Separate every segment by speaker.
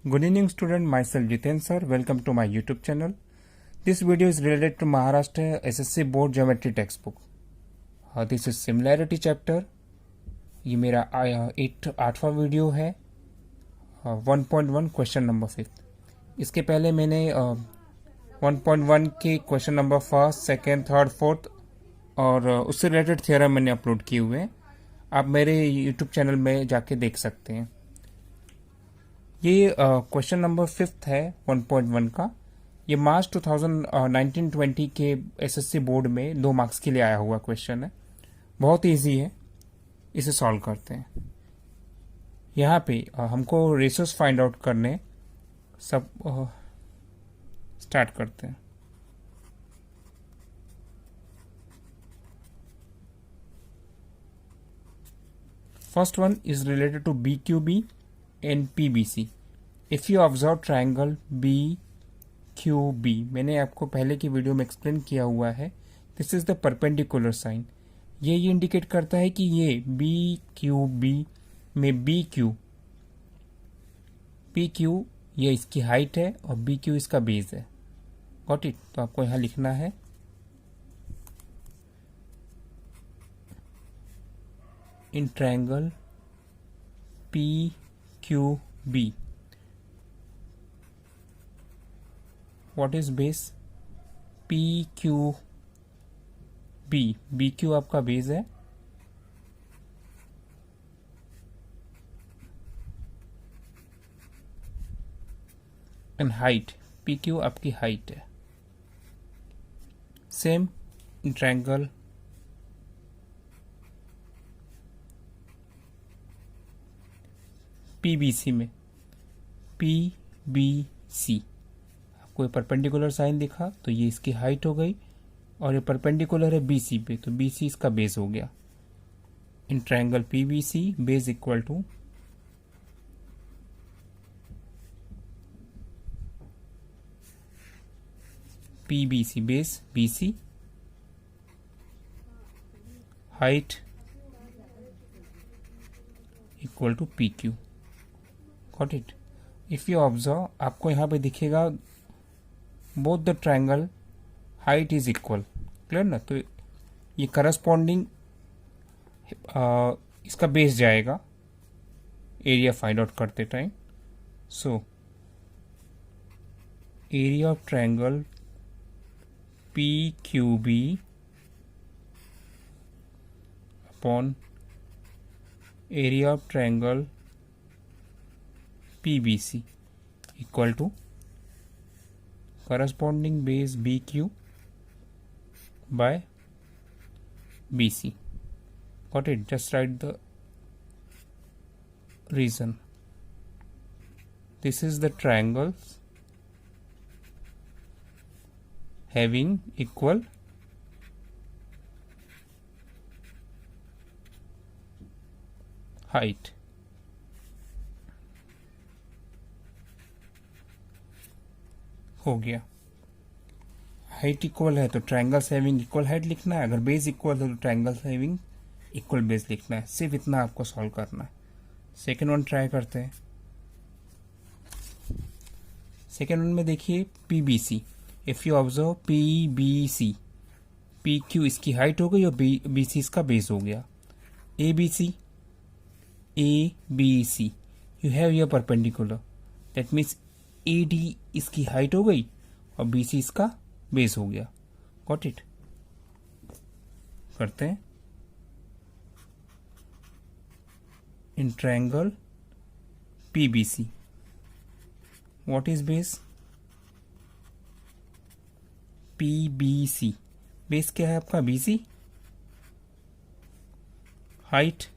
Speaker 1: Good evening student, myself Jiten sir. Welcome to my YouTube channel. This video is related to Maharashtra SSC Board Geometry textbook. This is similarity chapter. ये मेरा 8वां video है 1.1 question number 5। इसके पहले मैंने 1.1 के question number first, second, third, fourth और उससे related theorem मैंने अपलोड किए हुए हैं। आप मेरे यूट्यूब चैनल में जाके देख सकते हैं। ये क्वेश्चन नंबर 5 है 1.1 का। ये मार्च 2019-20 के एसएससी बोर्ड में 2 मार्क्स के लिए आया हुआ क्वेश्चन है। बहुत ईजी है, इसे सॉल्व करते हैं। यहाँ पे हमको रेशियोज फाइंड आउट करने सब स्टार्ट करते हैं। First one is related to BQB and PBC. If you observe triangle BQB, मैंने आपको पहले की वीडियो में एक्सप्लेन किया हुआ है। This is the perpendicular side. ये इंडिकेट करता है कि ये BQB में PQ ये इसकी हाइट है और BQ इसका बेस है। Got it? तो आपको यहाँ लिखना है in triangle PQB what is base? PQB, BQ आपका बेस है एंड हाइट PQ आपकी हाइट है। सेम इन ट्रायंगल PBC में PBC आपको परपेंडिकुलर साइन दिखा तो ये इसकी हाइट हो गई और ये परपेंडिकुलर है BC पे तो BC इसका बेस हो गया। In triangle PBC base equal to PBC base BC height equal to PQ। Got it? If you observe आपको यहाँ पे दिखेगा both the triangle height is equal. Clear ना? तो ये करस्पॉन्डिंग इसका बेस जाएगा एरिया फाइंड आउट करते time. So area of triangle PQB upon area of triangle PBC equal to corresponding base BQ by BC. Got it? Just write the reason. This is the triangles having equal height. हो गया। Height equal है तो triangles having equal height लिखना है। अगर base equal है तो triangles having equal base लिखना है। सिर्फ इतना आपको सॉल्व करना है। सेकेंड वन ट्राई करते हैं। सेकेंड वन में देखिए PBC। If you observe PBC, PQ इसकी हाइट हो गई और BC इसका बेस हो गया। ABC you have your perpendicular, that means AD इसकी हाइट हो गई और BC इसका बेस हो गया। Got it? करते हैं। इन triangle PBC what is base? PBC base क्या है आपका? BC। हाइट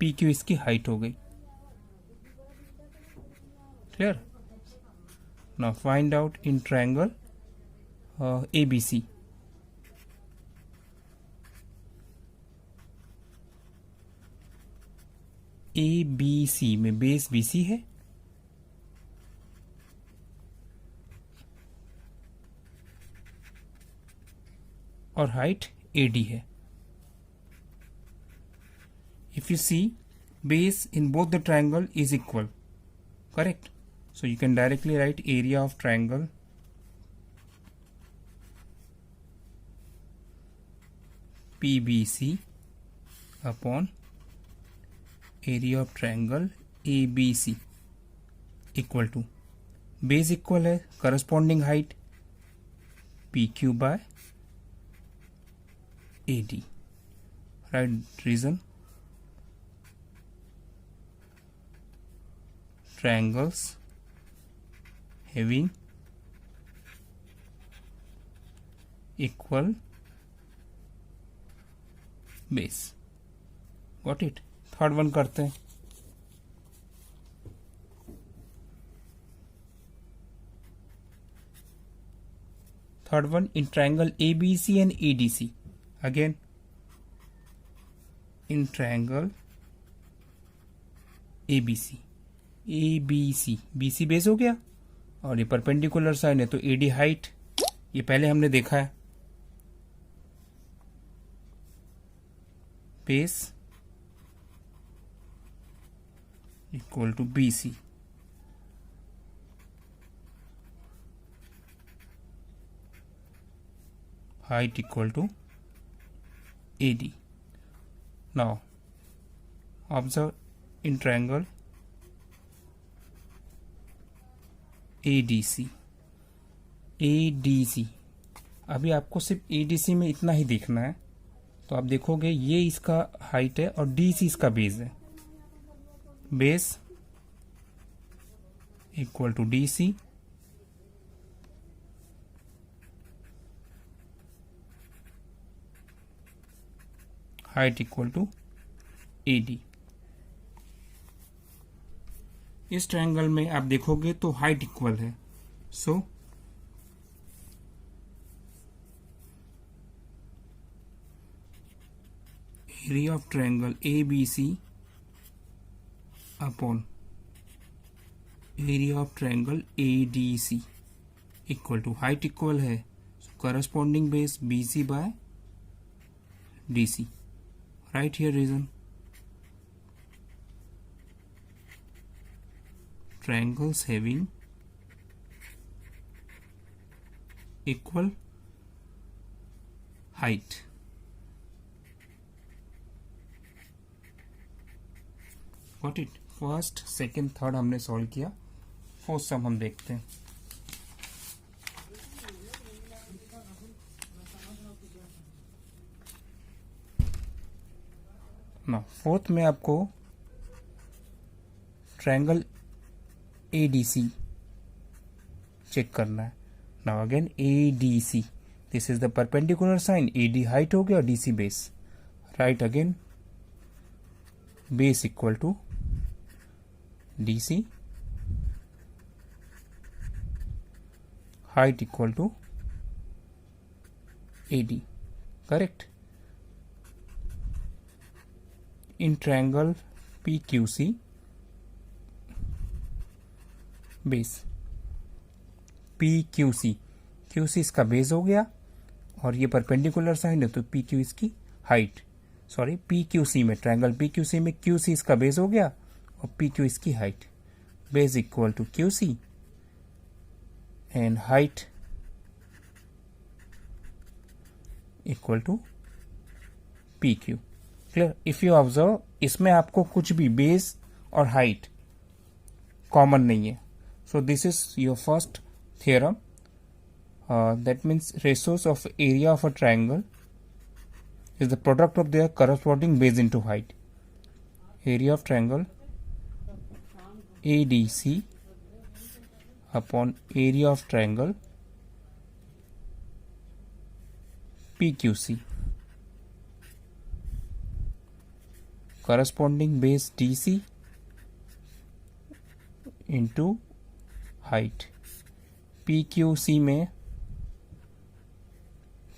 Speaker 1: PQ इसकी हाइट हो गई। Clear? Now find out in triangle ABC. ABC में बेस BC है और हाइट AD है। If you see base in both the triangle is equal, correct? So you can directly write area of triangle PBC upon area of triangle ABC equal to, base equal है, corresponding height PQ by AD, right reason triangles having equal base. Got it? Third one करते हैं. Third one in triangle ABC and ADC. Again, in triangle ABC, BC base हो गया और ये perpendicular sign है तो AD height, ये पहले हमने देखा है. Base equal to BC, height equal to AD. Now observe in triangle ADC. अभी आपको सिर्फ ADC में इतना ही देखना है, तो आप देखोगे ये इसका हाइट है और DC इसका बेस है. Base equal to DC, height equal to AD. इस ट्रायंगल में आप देखोगे तो हाइट इक्वल है, so area of triangle ABC upon area of triangle ADC equal to, height equal है, corresponding base BC by DC. Right here reason, triangles having equal height. Got it? First, second, third हमने solve किया. Fourth सम हम देखते हैं. ना fourth में आपको triangle ADC check करना है. Now again ADC, this is the perpendicular side. AD height हो गया और DC base. Right again, base equal to DC, height equal to AD. Correct. in triangle PQC, base PQC, QC इसका base हो गया और ये परपेंडिकुलर साइन है तो PQ इसकी हाइट. सॉरी, PQC में, ट्रायंगल PQC में QC इसका बेस हो गया और PQ इसकी height. Base equal to QC and height equal to PQ. Clear? If you observe, इसमें आपको कुछ भी बेस और हाइट कॉमन नहीं है. So this is your first theorem. That means ratios of area of a triangle is the product of their corresponding base into height. Area of triangle ADC upon area of triangle PQC, corresponding base DC into height. PQC में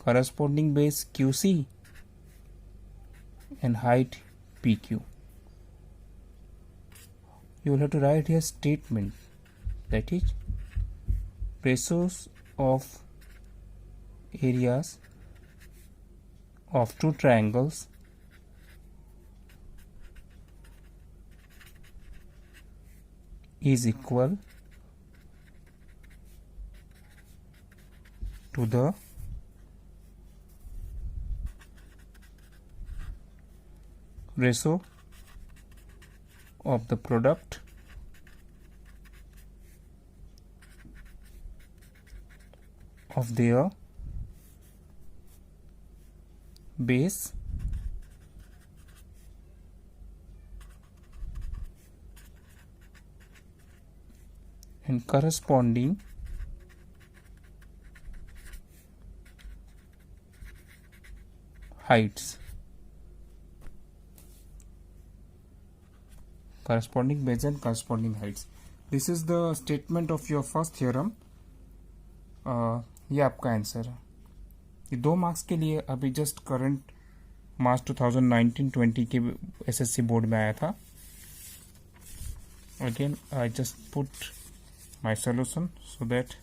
Speaker 1: corresponding base QC and height PQ. You will have to write here statement, that is ratios of areas of two triangles is equal to the ratio of the product of their base and corresponding heights. Corresponding base and corresponding heights. This is the statement of your first theorem. ये आपका answer है. ये 2 marks के लिए अभी just current मार्च 2019-20 के SSC board में आया था. Again I just put my solution so that